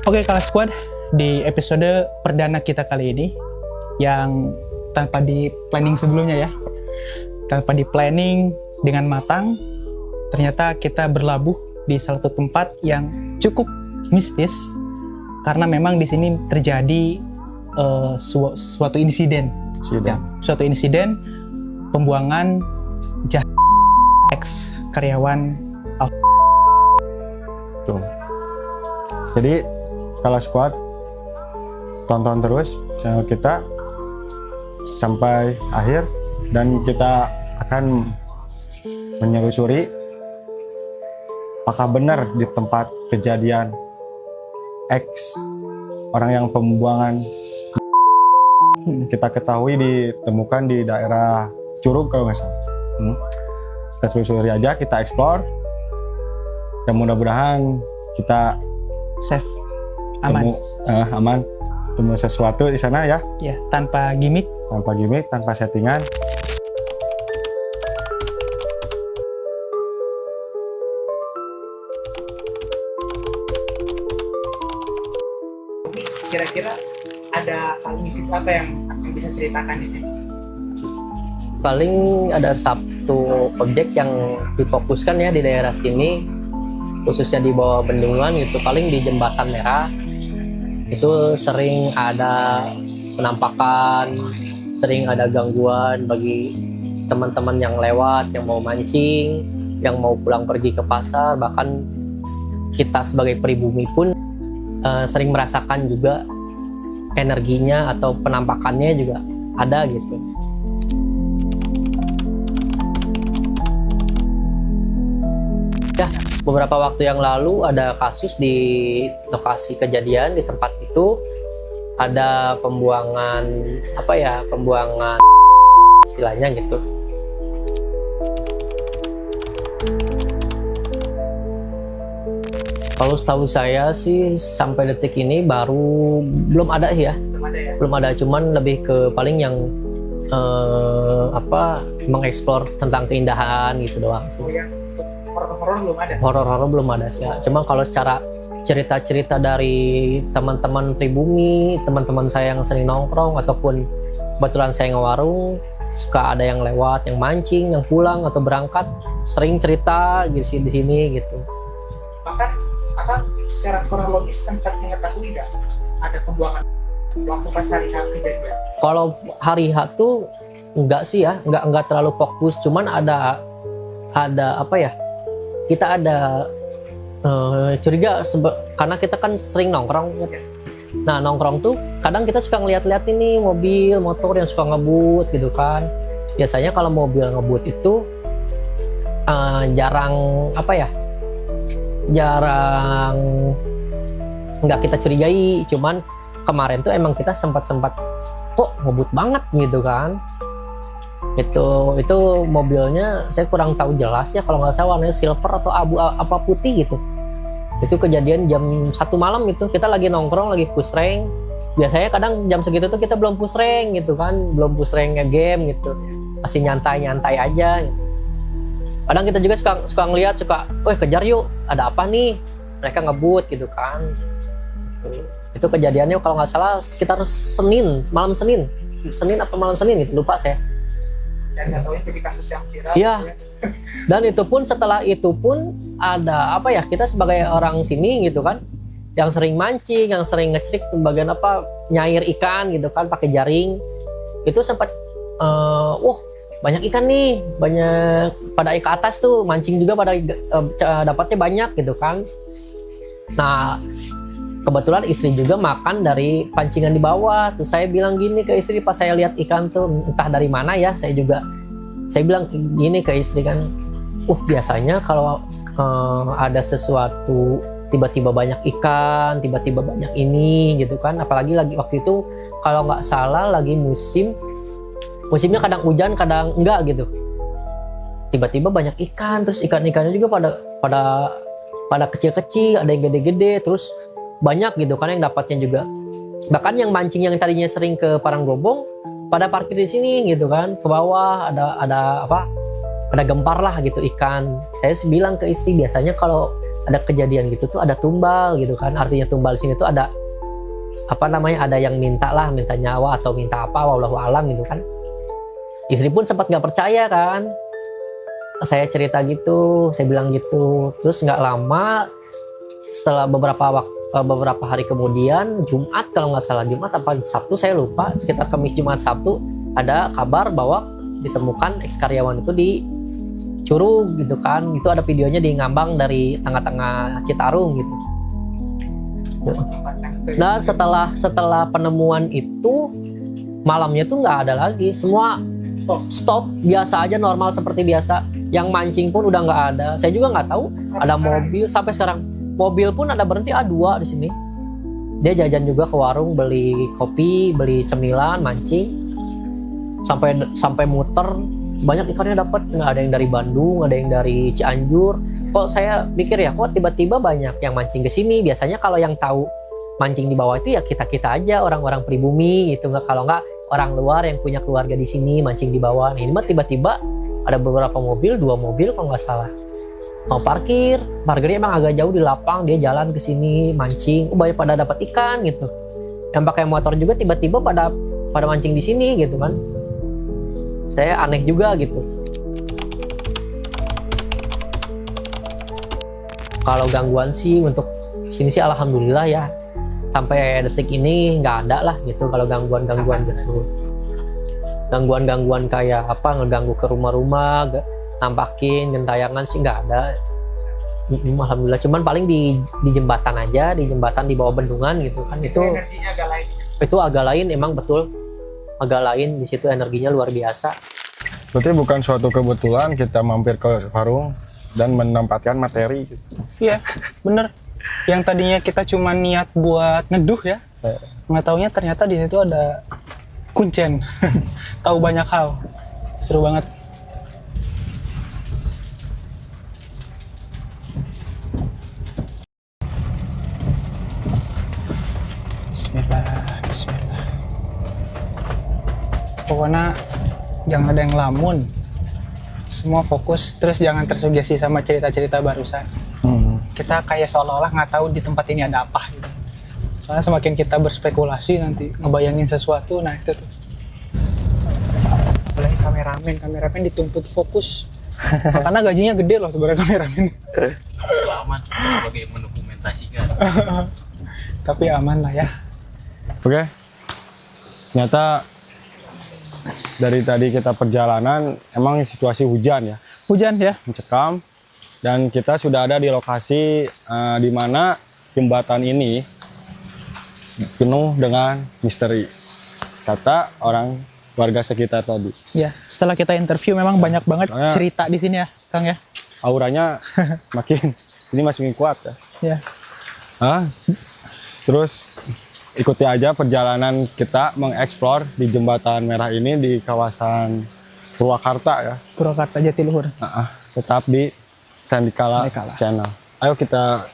Oke Kala Squad, di episode perdana kita kali ini yang tanpa di planning sebelumnya ya, tanpa di planning dengan matang, ternyata kita berlabuh di salah satu tempat yang cukup mistis karena memang di sini terjadi suatu insiden, suatu insiden pembuangan ex karyawan Tuh. Jadi Kala Squad, tonton terus channel kita sampai akhir dan kita akan menelusuri apakah benar di tempat kejadian X orang yang pembuangan kita ketahui ditemukan di daerah Curug kalau nggak salah. Kita telusuri aja, kita explore dan mudah-mudahan kita safe, aman, aman, temu sesuatu di sana ya. Ya, tanpa gimmick, tanpa settingan. Kira-kira ada hal mistis apa yang Akang bisa ceritakan di sini? Paling ada satu objek yang difokuskan ya di daerah sini, khususnya di bawah bendungan itu, paling di Jembatan Merah itu sering ada penampakan, sering ada gangguan bagi teman-teman yang lewat, yang mau mancing, yang mau pulang pergi ke pasar, bahkan kita sebagai pribumi pun sering merasakan juga energinya atau penampakannya juga ada gitu. Ya, beberapa waktu yang lalu ada kasus di lokasi kejadian di tempat itu, ada pembuangan pembuangan istilahnya gitu. Kalau setahu saya sih sampai detik ini belum ada ya. Belum ada, cuman lebih ke paling yang mengeksplor tentang keindahan gitu doang sih. Horor belum ada. Horor belum ada sih. Cuma kalau secara cerita-cerita dari teman-teman pribumi, teman-teman saya yang sering nongkrong ataupun kebetulan saya ngewarung, suka ada yang lewat, yang mancing, yang pulang atau berangkat, sering cerita gitu di sini gitu. Bahkan Akang secara kronologis sempat mengetahui tidak ada pembuangan waktu pas hari H kejadian? Kalau hari H tuh enggak sih ya, enggak terlalu fokus, cuman ada kita ada curiga karena kita kan sering nongkrong. Nah, nongkrong tuh kadang kita suka ngeliat-liat ini mobil, motor yang suka ngebut gitu kan. Biasanya kalau mobil ngebut itu jarang nggak kita curigai. Cuman kemarin tuh emang kita sempat kok ngebut banget gitu kan. Itu mobilnya saya kurang tahu jelas ya, kalau nggak salah warnanya silver atau abu apa putih gitu. Itu kejadian jam 1 malam itu, kita lagi nongkrong, lagi push rank. Biasanya kadang jam segitu tuh kita belum push rank gitu kan, belum push rank game gitu, masih nyantai aja gitu. Kadang kita juga suka ngeliat, kejar yuk, ada apa nih, mereka ngebut gitu kan. Itu kejadiannya kalau nggak salah sekitar malam Senin apa malam Senin gitu, lupa saya. Dan nggak tahu jadi kasus yang viral. Iya. Dan itu pun setelah itu pun ada kita sebagai orang sini gitu kan, yang sering mancing, yang sering ngecrik bagian nyair ikan gitu kan pakai jaring, itu sempat banyak ikan nih, banyak pada ke atas tuh mancing juga pada dapatnya banyak gitu kan. Nah, kebetulan istri juga makan dari pancingan di bawah. Terus saya bilang gini ke istri pas saya lihat ikan tuh entah dari mana ya, saya bilang gini ke istri kan, biasanya kalau ada sesuatu tiba-tiba banyak ikan, tiba-tiba banyak ini gitu kan, apalagi lagi waktu itu kalau nggak salah lagi musimnya kadang hujan kadang enggak gitu, tiba-tiba banyak ikan, terus ikan-ikannya juga pada kecil-kecil, ada yang gede-gede, terus banyak gitu kan yang dapatnya juga. Bahkan yang mancing yang tadinya sering ke Paranggombong pada parkir di sini gitu kan, ke bawah ada gempar lah gitu ikan. Saya bilang ke istri, biasanya kalau ada kejadian gitu tuh ada tumbal gitu kan. Artinya tumbal di sini tuh ada apa namanya, ada yang minta nyawa atau minta apa, wallahu alam gitu kan. Istri pun sempat nggak percaya kan, saya cerita gitu, saya bilang gitu. Terus nggak lama setelah beberapa hari kemudian, Jumat kalau nggak salah, Jumat apa Sabtu saya lupa, sekitar Kamis Jumat Sabtu ada kabar bahwa ditemukan ex karyawan itu di Curug gitu kan. Itu ada videonya di Ngambang dari tengah-tengah Citarum gitu. Dan setelah penemuan itu, malamnya tuh nggak ada lagi, semua stop biasa aja, normal seperti biasa. Yang mancing pun udah nggak ada. Saya juga nggak tahu ada mobil sampai sekarang. Mobil pun ada berhenti A2 di sini. Dia jajan juga ke warung, beli kopi, beli cemilan, mancing. Sampai muter, banyak ikannya dapat. Nggak ada yang dari Bandung, ada yang dari Cianjur. Kok saya pikir ya, kok tiba-tiba banyak yang mancing ke sini. Biasanya kalau yang tahu mancing di bawah itu ya kita aja, orang-orang pribumi gitu. Nggak, kalau nggak orang luar yang punya keluarga di sini mancing di bawah. Nah, ini mah tiba-tiba ada beberapa mobil, 2 mobil kalau nggak salah. Mau parkirnya emang agak jauh di lapang, dia jalan ke sini mancing. Banyak pada dapat ikan gitu. Yang pakai motor juga tiba-tiba pada mancing di sini gitu kan. Saya aneh juga gitu. Kalau gangguan sih untuk sini sih alhamdulillah ya. Sampai detik ini nggak ada lah gitu kalau gangguan-gangguan gitu. Gangguan-gangguan kayak apa, ngeganggu ke rumah-rumah, nampakin gentayangan sih nggak ada. Alhamdulillah. Cuman paling di jembatan aja, di jembatan di bawah bendungan gitu kan. Itu agak lain, emang betul. Agak lain, di situ energinya luar biasa. Berarti bukan suatu kebetulan kita mampir ke warung dan menempatkan materi gitu. Iya, bener. Yang tadinya kita cuma niat buat ngeduh ya, nggak taunya ternyata di situ ada kuncen. Tahu banyak hal. Seru banget. Bismillah. Pokoknya jangan ada yang lamun. Semua fokus, terus jangan tersugesti sama cerita-cerita barusan. Kita kayak seolah-olah nggak tahu di tempat ini ada apa gitu. Soalnya semakin kita berspekulasi nanti ngebayangin sesuatu, nah itu tuh. Apalagi kameramen dituntut fokus. Karena gajinya gede loh sebenarnya kameramen. Aman sebagai mendokumentasikan. Tapi aman lah ya. Oke. Ternyata dari tadi kita perjalanan emang situasi hujan ya. Hujan ya. Mencekam. Dan kita sudah ada di lokasi di mana jembatan ini penuh dengan misteri, kata orang warga sekitar tadi. Ya, setelah kita interview memang banyak banget cerita di sini ya, Kang ya. Auranya ini makin kuat ya. Ya. Terus ikuti aja perjalanan kita mengeksplor di jembatan merah ini di kawasan Purwakarta ya. Purwakarta Jatiluhur. Tetap di Sandikala Channel. Ayo kita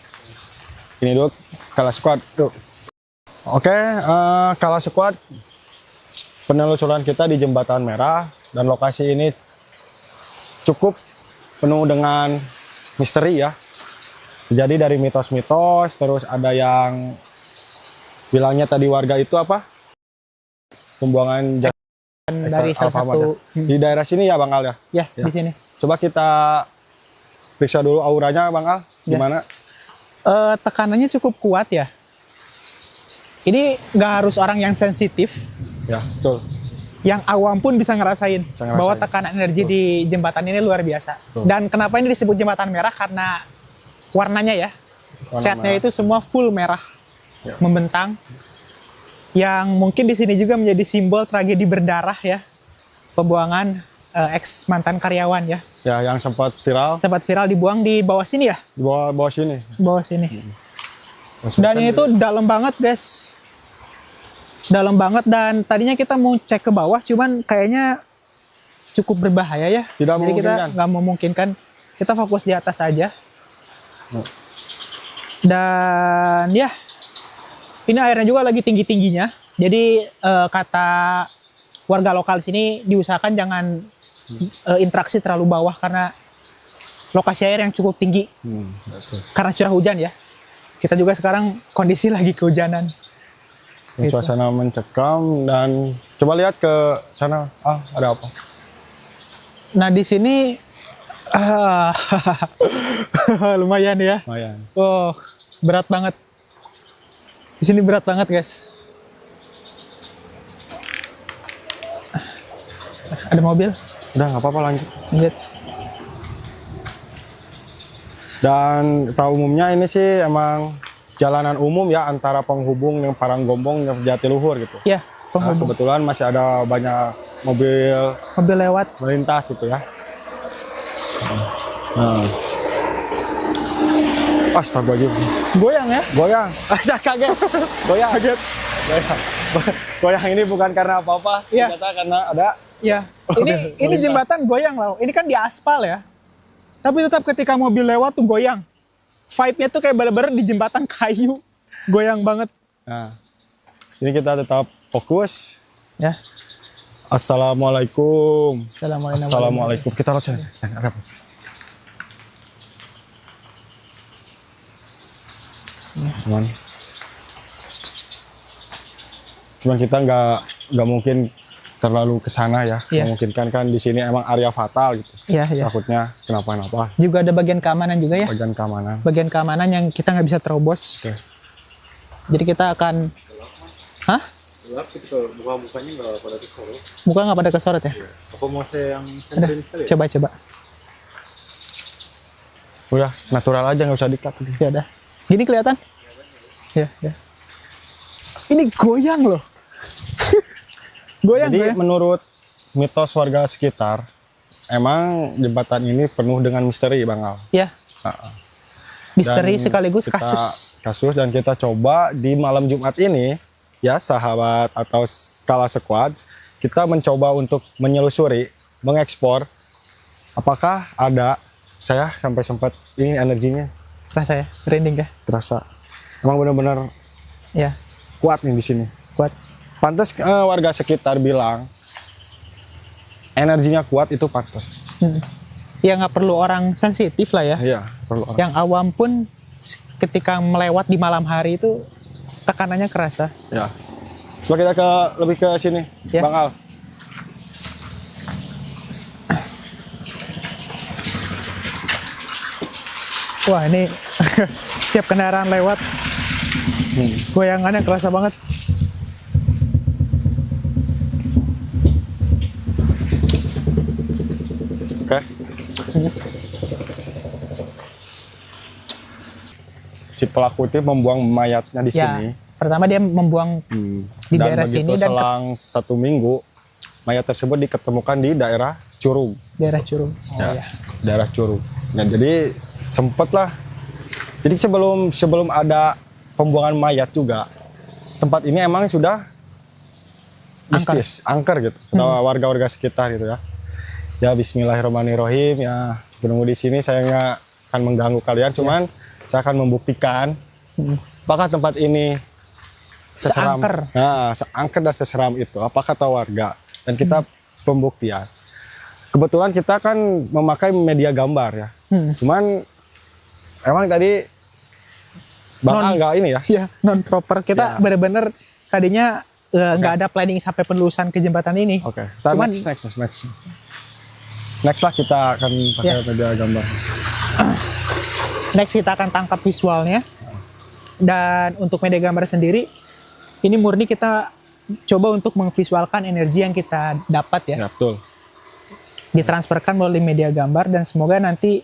ini dulu, Kala Squad dulu. Oke, Kala Squad, penelusuran kita di Jembatan Merah dan lokasi ini cukup penuh dengan misteri ya. Jadi dari mitos-mitos, terus ada yang bilangnya tadi warga itu apa? Pembuangan dari salah satu di daerah sini ya Bang Al ya? Ya, di sini. Coba kita periksa dulu auranya Bang Al, gimana? Tekanannya cukup kuat ya. Ini nggak harus orang yang sensitif. Ya, betul. Yang awam pun bisa ngerasain bahwa tekanan energi di jembatan ini luar biasa. Dan kenapa ini disebut jembatan merah? Karena warnanya ya. Catnya itu semua full merah. Ya. Membentang. Yang mungkin di sini juga menjadi simbol tragedi berdarah ya. Pembuangan ex mantan karyawan ya. Ya, yang sempat viral. Sempat viral dibuang di bawah sini ya? Di bawah sini. Bawah sini. Dan ini tuh dalam banget, guys. Dalam banget, dan tadinya kita mau cek ke bawah, cuman kayaknya cukup berbahaya ya. Jadi kita nggak memungkinkan. Kita fokus di atas aja. Dan ya, ini airnya juga lagi tinggi-tingginya. Jadi kata warga lokal sini diusahakan jangan interaksi terlalu bawah karena lokasi air yang cukup tinggi Betul. karena curah hujan ya. Kita juga sekarang kondisi lagi kehujanan. Ini suasana mencekam dan coba lihat ke sana. Ada apa? Nah di sini lumayan ya. Lumayan. Oh berat banget. Di sini berat banget guys. Ada mobil. Udah nggak apa-apa lanjut. Lanjut. Dan pada umumnya ini sih emang jalanan umum ya antara penghubung yang Paranggombong dan Jatiluhur gitu. Ya Nah, penghubung. kebetulan masih ada banyak mobil Mobil lewat. melintas gitu ya. Nah. Astagfirullahaladzim. Goyang ya. Goyang. Saya kaget. Goyang. Kaget. Goyang. Goyang ini bukan karena apa-apa, Iya. ternyata karena ada Ya. Ini melintas. jembatan goyang loh. Ini kan di aspal ya. Tapi tetap ketika mobil lewat tuh goyang. Vibe-nya tuh kayak bener-bener di jembatan kayu. Goyang banget. Nah, ini kita tetap fokus. Ya. Assalamualaikum. Assalamualaikum. Assalamualaikum. Kita harus jangan. Cuman kita nggak mungkin terlalu ke sana ya. Iya. Memungkinkan kan di sini emang area fatal gitu. Iya, iya. Takutnya kenapa-napa. Juga ada bagian keamanan juga ya. Bagian keamanan. Bagian keamanan yang kita nggak bisa terobos. Oke. Jadi kita akan, hah? Gelap sih kalau muka-mukanya nggak pada kesorot. Muka nggak pada kesorot ya? Apa mau saya yang Ada. senterin sekali ya? Coba. Udah natural aja nggak usah dikat. Ya udah. Gini kelihatan? Ya. Ini goyang loh. Goyang. Jadi menurut mitos warga sekitar, emang jembatan ini penuh dengan misteri, Bang Al. Ya. Misteri Dan sekaligus kita- kasus. dan kita coba di malam Jumat ini, ya sahabat atau Kala Squad, kita mencoba untuk menyelusuri, mengekspor, apakah ada, saya sampai sempat ini energinya Terasa ya, merinding ya. terasa, emang benar-benar Ya, kuat nih di sini. kuat. Pantas warga sekitar bilang energinya kuat itu pantas. Ya nggak perlu orang sensitif lah ya. Iya, perlu orang. Yang awam pun ketika melewat di malam hari itu tekanannya kerasa. Ya. Coba kita lebih ke sini, Ya. Bang Al. Wah ini siap kendaraan lewat. Goyangannya kerasa banget. Oke. Si pelaku itu membuang mayatnya di Ya, sini. pertama dia membuang di Dan daerah begitu sini dan selang 1 minggu, mayat tersebut diketemukan di daerah Curug. daerah Curug. Oh Ya, ya. daerah Curug. Nah, jadi sempet lah. Jadi sebelum ada pembuangan mayat juga, tempat ini emang sudah mistis, angker gitu. Atau warga-warga sekitar gitu ya. Ya Bismillahirrahmanirrahim ya. Menunggu di sini saya nggak akan mengganggu kalian, cuman saya akan membuktikan apakah tempat ini seseram. Seangker. Nah, seangker dan seseram itu. Apa kata warga? Dan kita pembuktian. Kebetulan kita kan memakai media gambar ya. Cuman emang tadi Bang Al nggak ini ya? Ya, non proper. Kita Ya. bener-bener tadinya nggak ada planning sampai penelusuran ke jembatan ini. Oke. Kita Cuman- next lah kita akan pakai Ya. media gambar. Next kita akan tangkap visualnya. Dan untuk media gambar sendiri, ini murni kita coba untuk memvisualkan energi yang kita dapat ya. Ya betul. Ditransferkan melalui media gambar dan semoga nanti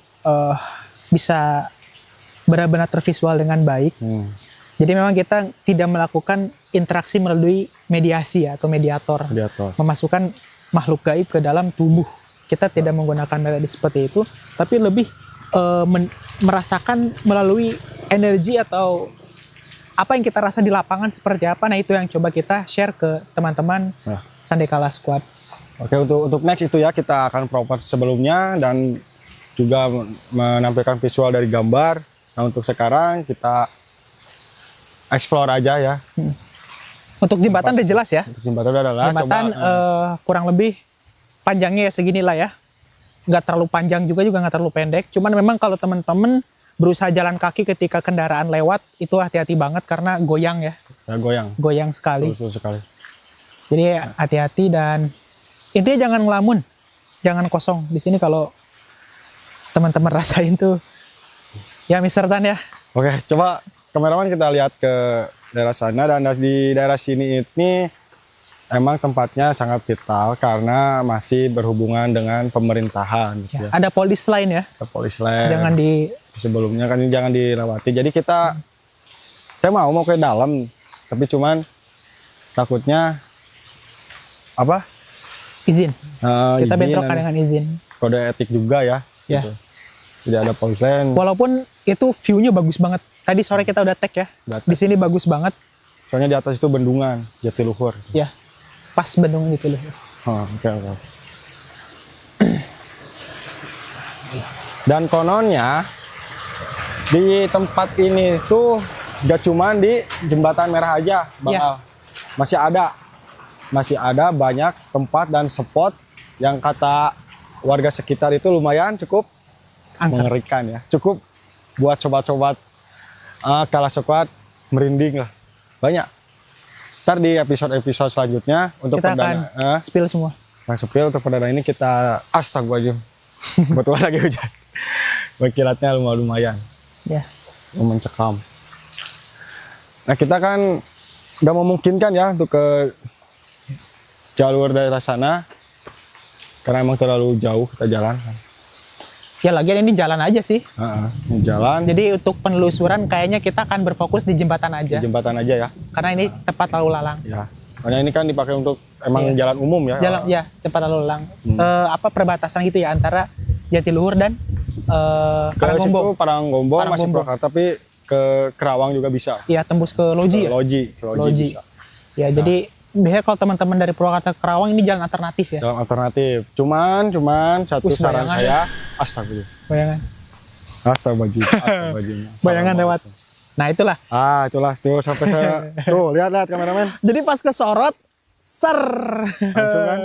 bisa benar-benar tervisual dengan baik. Jadi memang kita tidak melakukan interaksi melalui mediasi atau mediator. Memasukkan makhluk gaib ke dalam tubuh. Kita tidak menggunakan metode seperti itu, tapi lebih merasakan melalui energi atau apa yang kita rasa di lapangan seperti apa. Nah itu yang coba kita share ke teman-teman Sandekala Squad. Oke, untuk next itu ya kita akan proper sebelumnya dan juga menampilkan visual dari gambar. Nah untuk sekarang kita explore aja ya. Untuk jembatan udah jelas ya. Untuk jembatan udah adalah Jembatan kurang lebih panjangnya ya seginilah ya. nggak terlalu panjang juga nggak terlalu pendek. Cuman memang kalau teman-teman berusaha jalan kaki ketika kendaraan lewat itu hati-hati banget karena goyang ya. Ya, Goyang sekali. Betul sekali. Jadi hati-hati dan intinya jangan ngelamun, jangan kosong. Di sini kalau teman-teman rasain tuh, ya Mister Tan ya. Oke, coba kameraman kita lihat ke daerah sana, dan di daerah sini ini emang tempatnya sangat vital karena masih berhubungan dengan pemerintahan. Gitu ya. Ada polis lain ya. Ada polis lain. Jangan di Sebelumnya kan ini jangan dilewati. Jadi saya mau ke dalam, tapi cuman takutnya apa? izin. Kita Izin bentrokan dan dengan izin. kode etik juga ya. Ya. Gitu. Tidak ada polis lain. Walaupun itu view-nya bagus banget. Tadi sore kita udah tag ya. Udah tag. Di sini bagus banget. Soalnya di atas itu bendungan Jatiluhur. Ya. Pas bendung gitu loh. Oh, oke. Dan kononnya di tempat ini tuh gak cuman di Jembatan Merah aja, Bang Ya. Al. Masih ada banyak tempat dan spot yang kata warga sekitar itu lumayan cukup Angker. mengerikan ya. Cukup buat sobat-sobat Kala Squad merinding lah. Banyak. Ntar di episode-episode selanjutnya untuk Kita akan spill semua. Spill untuk perdana ini kita astagfirullahaladzim. Kebetulan lagi hujan. Kilatnya lumayan. Ya. Mencekam. Nah kita kan nggak memungkinkan ya untuk ke jalur daerah sana karena emang terlalu jauh kita jalan. Ya lagian ini jalan aja sih. Jalan Jadi untuk penelusuran kayaknya kita akan berfokus di jembatan aja. di jembatan aja ya. Karena ini tempat lalu lalang. Ya. Soalnya ini kan dipakai untuk emang Iya. jalan umum ya. Jalan ya, tempat lalu lalang. Perbatasan gitu ya antara Jatiluhur dan Ke Karanggombong. situ Paranggombong masih Paranggombong. Purwakarta, tapi ke Kerawang juga bisa. Ya tembus ke Loji ya. Loji Loji. bisa. Ya jadi biasanya kalau teman-teman dari Purwakarta ke Kerawang ini jalan alternatif ya. Jalan alternatif. Cuman satu Wih, saran bayangan. saya, astagfirullah. Bayangan. Astagfirullahaladzim. Bayangan lewat. Nah itulah. Itulah tuh sampai saya tuh lihat kameramen Jadi pas kesorot, ser. langsung kan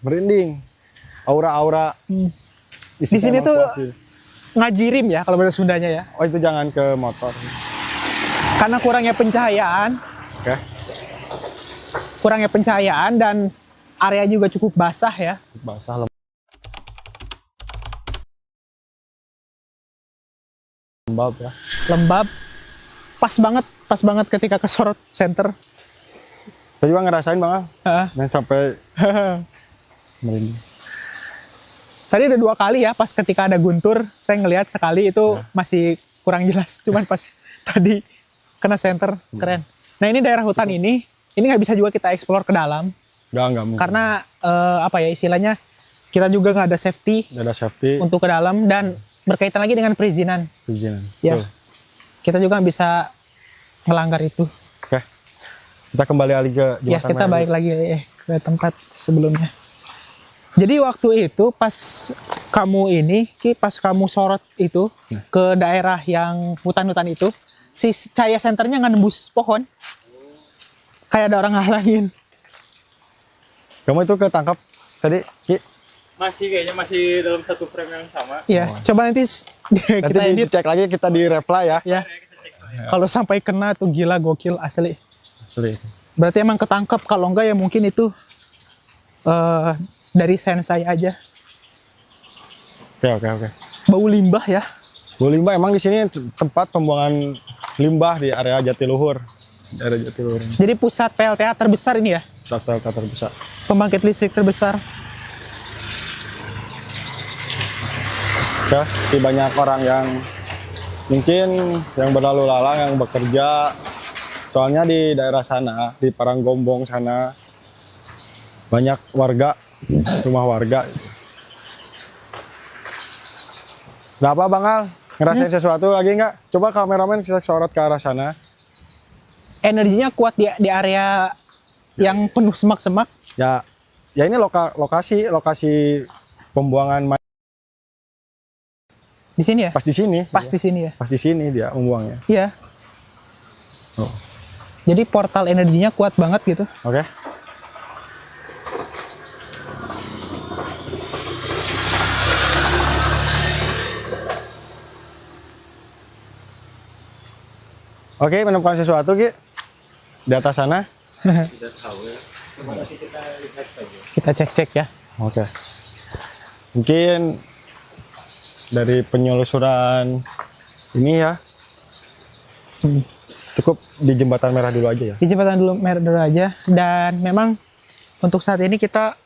merinding. Aura-aura. Di sini tuh ngajirim ya kalau bahasa Sundanya ya. Oh itu jangan ke motor. Karena kurangnya pencahayaan, Oke. kurangnya pencahayaan dan area juga cukup basah ya. Basah lembab ya. Lembab. Pas banget ketika kesorot center. Saya juga ngerasain Bang Al. Heeh. Dan sampai merinding. Tadi ada 2 kali ya, pas ketika ada guntur, saya ngelihat sekali itu masih kurang jelas. Cuman pas tadi kena center, keren. Nah ini daerah hutan ini nggak bisa juga kita explore ke dalam. Enggak mungkin. Karena apa ya istilahnya, kita juga nggak ada safety Nggak ada safety. untuk ke dalam dan berkaitan lagi dengan perizinan. Perizinan. Ya, kita juga nggak bisa melanggar itu. Oke. Kita kembali lagi ke Ya Jembatan kita Merah. balik lagi ke tempat sebelumnya. Jadi waktu itu pas kamu sorot itu ke daerah yang hutan-hutan itu, si cahaya senternya nggak nembus pohon, kayak ada orang ngalangin. Kamu itu ketangkap tadi, Ki? Kayaknya masih dalam satu frame yang sama. Ya, coba nanti Nanti kita edit dicek lagi, kita di reply ya. ya. Kalau sampai kena tuh gila gokil asli. Asli. Berarti emang ketangkep, kalau enggak ya mungkin itu dari sense saya aja. Oke. Bau limbah ya. Bu limbah emang di sini tempat pembuangan limbah di area Jatiluhur. Daerah Jatiluhur. Jadi pusat PLTA terbesar ini ya, Pusat terbesar. pembangkit listrik terbesar. Ya, di banyak orang yang mungkin yang berlalu lalang yang bekerja. Soalnya di daerah sana, di Paranggombong sana banyak warga, rumah warga. Gak apa Bang Al? Ngerasain sesuatu lagi nggak? Coba kameramen kita sorot ke arah sana. Energinya kuat di area yang penuh semak-semak. Ya ini lokasi pembuangan Di sini ya? pas di sini. Pas di sini ya? Pas di sini dia membuangnya. Iya. Oh. Jadi portal energinya kuat banget gitu. Oke. Oke, menemukan sesuatu Ki di atas sana. Tidak tahu ya. Nanti kita lihat saja. Kita cek-cek ya. Oke. Mungkin dari penelusuran ini ya cukup di jembatan merah dulu aja ya. Di jembatan dulu merah dulu aja. Dan memang untuk saat ini kita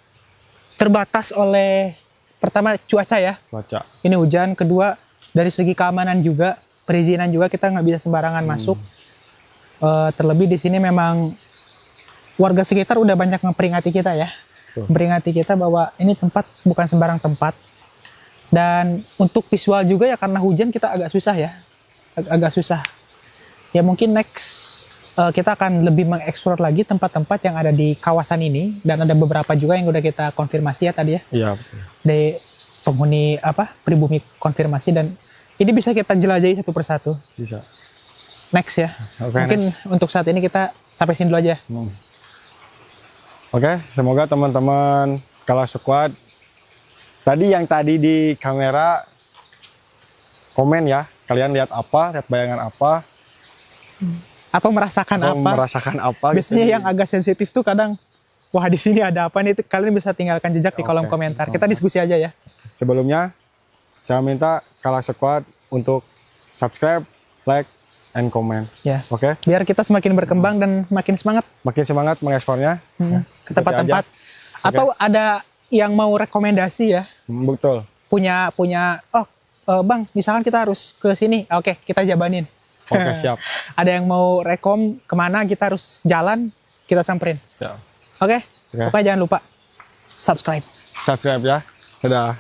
terbatas oleh pertama cuaca ya. Baca. Ini hujan. Kedua dari segi keamanan juga, perizinan juga kita nggak bisa sembarangan masuk. Terlebih di sini memang warga sekitar udah banyak memperingati kita ya. Memperingati kita bahwa ini tempat bukan sembarang tempat. Dan untuk visual juga ya karena hujan kita agak susah ya. Agak susah. Ya mungkin next kita akan lebih mengeksplor lagi tempat-tempat yang ada di kawasan ini. Dan ada beberapa juga yang udah kita konfirmasi ya tadi ya. Iya. Dari penghuni pribumi konfirmasi, dan ini bisa kita jelajahi satu persatu. Bisa. Next ya. Oke, Mungkin untuk saat ini kita sampai sini dulu aja. Oke, semoga teman-teman Kala Squad yang tadi di kamera komen ya, kalian lihat apa, lihat bayangan apa, Atau merasakan atau apa. merasakan apa. Biasanya gitu. yang agak sensitif tuh kadang, wah di sini ada apa nih, itu kalian bisa tinggalkan jejak di kolom Oke. komentar. Kita diskusi aja ya. Sebelumnya, saya minta Kala Squad untuk subscribe, like, and comment. Ya. Oke, Biar kita semakin berkembang dan makin semangat makin semangat mengeksplornya. ke tempat-tempat. Atau ada yang mau rekomendasi ya, Betul. punya Bang, misalkan kita harus ke sini. Oke, kita jabanin. Oke, siap. Ada yang mau rekom kemana kita harus jalan, kita samperin. Siap. Oke? Oke. Pokoknya jangan lupa subscribe. Subscribe ya. Dadah.